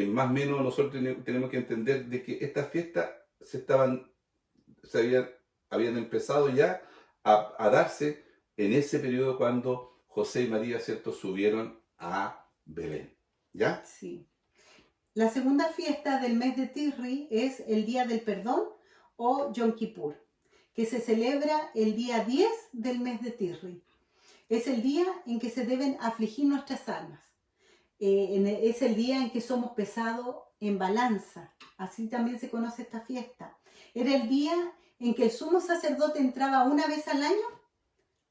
Más o menos nosotros tenemos que entender de que estas fiestas habían empezado ya a darse en ese periodo cuando José y María, ¿cierto?, subieron a Belén. ¿Ya? Sí. La segunda fiesta del mes de Tisri es el Día del Perdón o Yom Kippur, que se celebra el día 10 del mes de Tisri. Es el día en que se deben afligir nuestras almas. Es el día en que somos pesados en balanza. Así también se conoce esta fiesta. Era el día en que el sumo sacerdote entraba una vez al año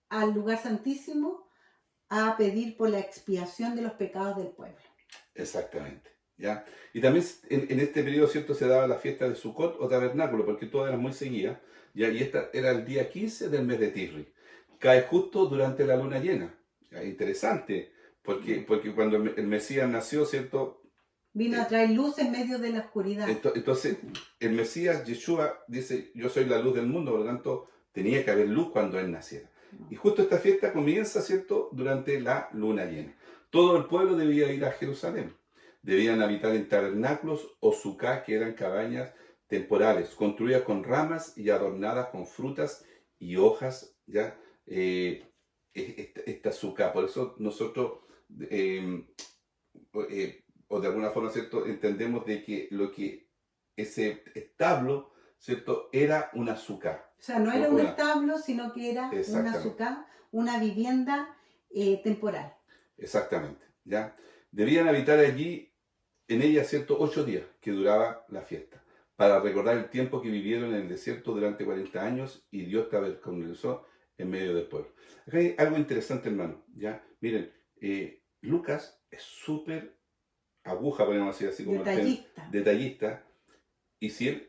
al lugar santísimo a pedir por la expiación de los pecados del pueblo. Exactamente. ¿Ya? Y también en este periodo, ¿cierto?, se daba la fiesta de Sukkot o tabernáculo, porque todas eran muy seguidas, ¿ya? Y esta era el día 15 del mes de Tisri. Cae justo durante la luna llena. ¿Ya? Interesante, porque cuando el Mesías nació, ¿cierto? Vino a traer luz en medio de la oscuridad. Entonces, el Mesías, Yeshua, dice, yo soy la luz del mundo, por lo tanto, tenía que haber luz cuando él naciera. Y justo esta fiesta comienza, ¿cierto?, durante la luna llena. Todo el pueblo debía ir a Jerusalén. Debían habitar en tabernáculos o sucá, que eran cabañas temporales, construidas con ramas y adornadas con frutas y hojas, ¿ya? Esta sucá. Por eso nosotros, o de alguna forma, ¿cierto?, entendemos de que lo que ese establo, ¿cierto?, era una sucá. O sea, no era un establo, sino que era una sucá, una vivienda temporal. Exactamente, ¿ya? Debían habitar allí, en ella, ¿cierto?, 8 días que duraba la fiesta, para recordar el tiempo que vivieron en el desierto durante 40 años y Dios tabernaculizó en medio del pueblo. Acá hay algo interesante, hermano, ¿ya? Miren, Lucas es súper aguja, podemos decir así, como detallista, y si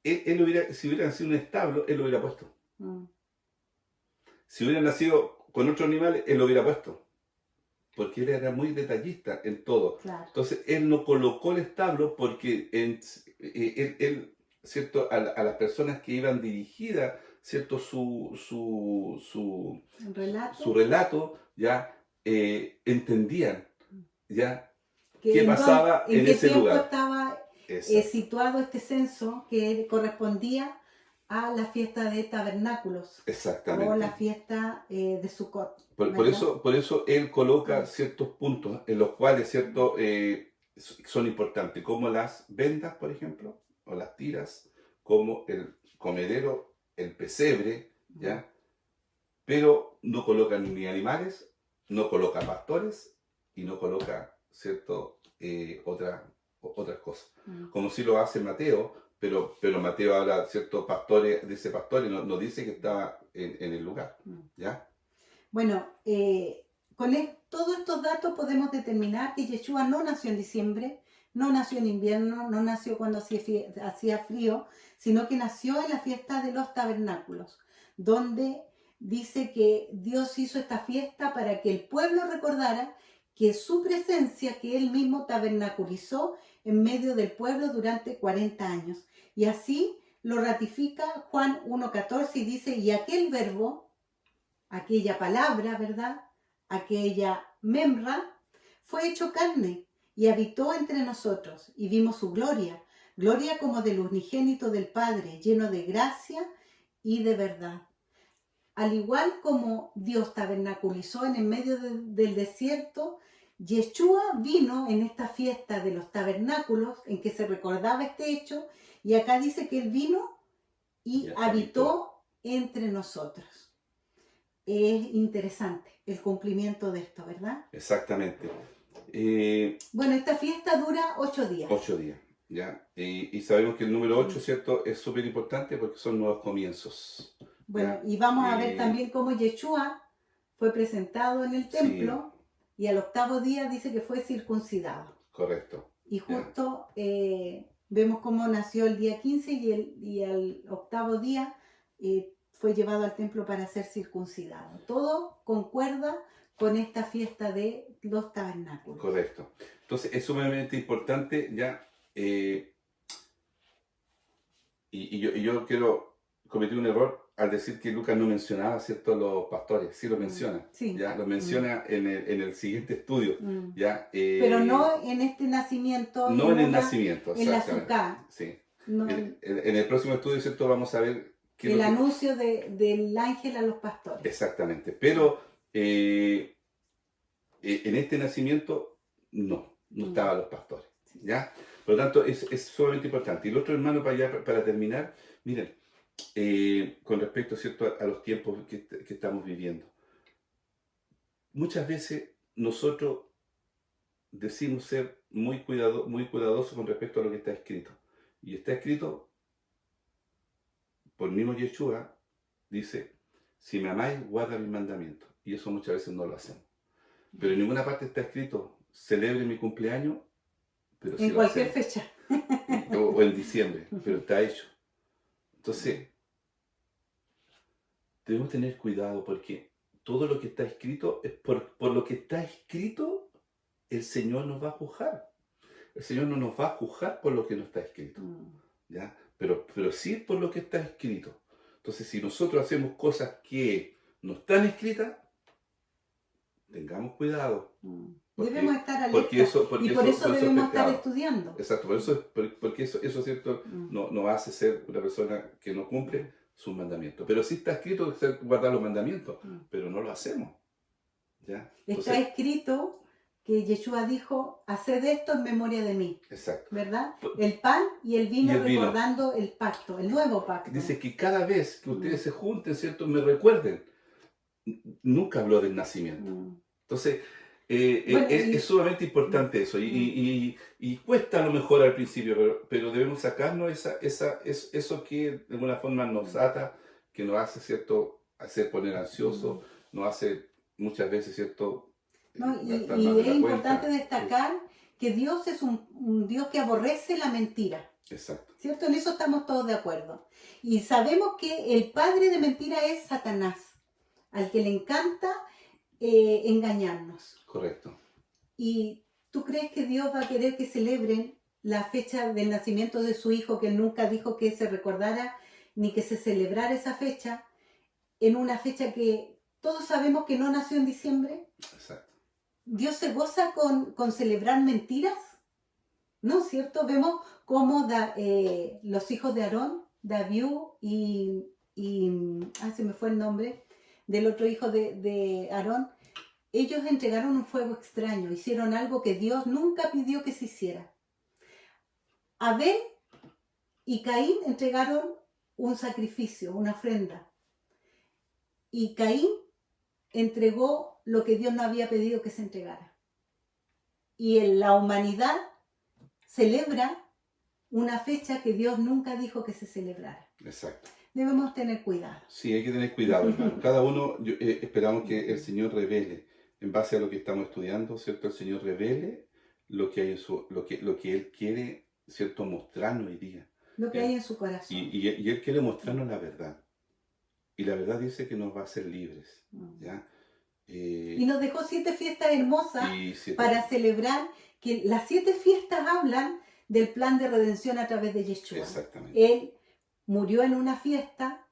si hubiera nacido un establo, él lo hubiera puesto. Si hubiera nacido con otros animales, él lo hubiera puesto. Porque él era muy detallista en todo. Claro. Entonces, él no colocó el establo porque él, ¿cierto?, a las personas que iban dirigidas, ¿cierto?, su relato, ya entendían, ya, qué pasaba en ese lugar. Estaba situado este censo que correspondía a la fiesta de tabernáculos. Exactamente. O la fiesta de Sukkot. Por eso él coloca ciertos puntos en los cuales, ¿cierto?, son importantes, como las vendas, por ejemplo, o las tiras, como el comedero, el pesebre, ¿ya? Pero no coloca ni animales, no coloca pastores y no coloca, ¿cierto?, otras cosas. Mm. Como si lo hace Mateo, pero Mateo habla, ¿cierto? Pastores, dice pastores, no dice que estaba en el lugar, ¿ya? Bueno, con todos estos datos podemos determinar que Yeshua no nació en diciembre, no nació en invierno, no nació cuando hacía frío, sino que nació en la fiesta de los tabernáculos, donde dice que Dios hizo esta fiesta para que el pueblo recordara que su presencia, que él mismo tabernaculizó en medio del pueblo durante 40 años. Y así lo ratifica Juan 1:14 y dice, y aquel verbo, aquella palabra, ¿verdad? Aquella memra, fue hecho carne y habitó entre nosotros y vimos su gloria, gloria como del unigénito del Padre, lleno de gracia y de verdad. Al igual como Dios tabernaculizó en el medio del desierto, Yeshua vino en esta fiesta de los tabernáculos en que se recordaba este hecho, y acá dice que él vino y habitó entre nosotros. Es interesante el cumplimiento de esto, ¿verdad? Exactamente. Bueno, esta fiesta dura 8 días. 8 días, ¿ya? Y sabemos que el número 8, ¿cierto? Es súper importante porque son nuevos comienzos. Bueno, ¿ya? y vamos a ver también cómo Yeshua fue presentado en el templo, y al 8º día dice que fue circuncidado. Correcto. Y justo vemos cómo nació el día 15 y al 8º día fue llevado al templo para ser circuncidado. Todo concuerda con esta fiesta de los tabernáculos. Correcto. Entonces es sumamente importante ya, y yo quiero cometer un error al decir que Lucas no mencionaba, ¿cierto?, los pastores. Sí lo menciona, sí. ya lo menciona en el siguiente estudio, ya. Pero no en este nacimiento. No en el nacimiento, en la Sukkah. Sí. No, en el próximo estudio, ¿cierto?, vamos a ver el anuncio del ángel a los pastores. Exactamente, pero en este nacimiento no estaban los pastores, ¿ya? Por lo tanto, es sumamente importante. Y el otro, hermano, para terminar, miren, con respecto, ¿cierto?, a los tiempos que estamos viviendo. Muchas veces nosotros decimos ser muy cuidadosos con respecto a lo que está escrito. Y está escrito por el mismo Yeshua, dice, si me amáis, guarda mis mandamientos. Y eso muchas veces no lo hacemos. Pero en ninguna parte está escrito, celebre mi cumpleaños, pero en cualquier fecha. O en diciembre, pero está hecho. Entonces, debemos tener cuidado porque todo lo que está escrito, es por lo que está escrito, el Señor nos va a juzgar. El Señor no nos va a juzgar por lo que no está escrito, ¿ya? Pero sí por lo que está escrito. Entonces, si nosotros hacemos cosas que no están escritas, tengamos cuidado. Debemos estar alertas. Y por eso debemos estar estudiando. Exacto, porque eso ¿cierto? No hace ser una persona que no cumple sus mandamientos. Pero sí está escrito guardar los mandamientos, pero no lo hacemos, ¿ya? Está escrito que Yeshua dijo, haced esto en memoria de mí. Exacto. ¿Verdad? El pan y el vino recordando el pacto, el nuevo pacto. Dice que cada vez que ustedes se junten, ¿cierto?, me recuerden. Nunca habló del nacimiento. Entonces, es sumamente importante eso. Y cuesta a lo mejor al principio, pero debemos sacarnos eso que de alguna forma nos ata, que nos hace, ¿cierto?, hacer poner ansioso, nos hace muchas veces, ¿cierto?, y es importante destacar que Dios es un Dios que aborrece la mentira. Exacto. ¿Cierto? En eso estamos todos de acuerdo. Y sabemos que el padre de mentira es Satanás, al que le encanta engañarnos. Correcto. ¿Y tú crees que Dios va a querer que celebren la fecha del nacimiento de su hijo, que él nunca dijo que se recordara ni que se celebrara esa fecha, en una fecha que todos sabemos que no nació en diciembre? Exacto. ¿Dios se goza con celebrar mentiras? ¿No es cierto? Vemos cómo los hijos de Aarón, Daviú y se me fue el nombre del otro hijo de Aarón, ellos entregaron un fuego extraño, hicieron algo que Dios nunca pidió que se hiciera. Abel y Caín entregaron un sacrificio, una ofrenda. Y Caín entregó lo que Dios no había pedido que se entregara. la humanidad celebra una fecha que Dios nunca dijo que se celebrara. Exacto. Debemos tener cuidado. Sí, hay que tener cuidado, hermano. Cada uno, esperamos que el Señor revele, en base a lo que estamos estudiando, ¿cierto? El Señor revele lo que hay en lo que Él quiere, ¿cierto? Mostrarnos hoy día. Lo que hay en su corazón. Y Él quiere mostrarnos la verdad. Y la verdad dice que nos va a hacer libres, ¿ya? Y nos dejó 7 fiestas hermosas para 7 celebrar, que las 7 fiestas hablan del plan de redención a través de Yeshua. Exactamente. Él murió en una fiesta,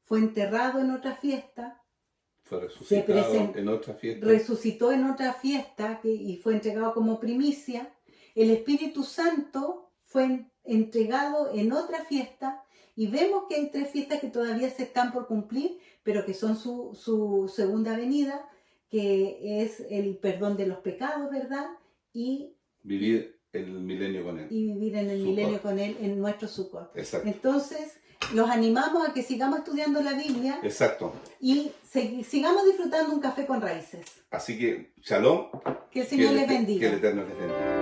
fue enterrado en otra fiesta, fue resucitado en otra fiesta, resucitó en otra fiesta y fue entregado como primicia. El Espíritu Santo fue entregado en otra fiesta, y vemos que hay 3 fiestas que todavía se están por cumplir, pero que son su segunda venida, que es el perdón de los pecados, ¿verdad? Y vivir el milenio con Él. Y vivir en el Sukkot. milenio con Él, en nuestro Sukkot. Exacto. Entonces, los animamos a que sigamos estudiando la Biblia. Exacto. Y sigamos disfrutando un café con raíces. Así que, shalom. Que el Señor les bendiga. Que el Eterno les bendiga.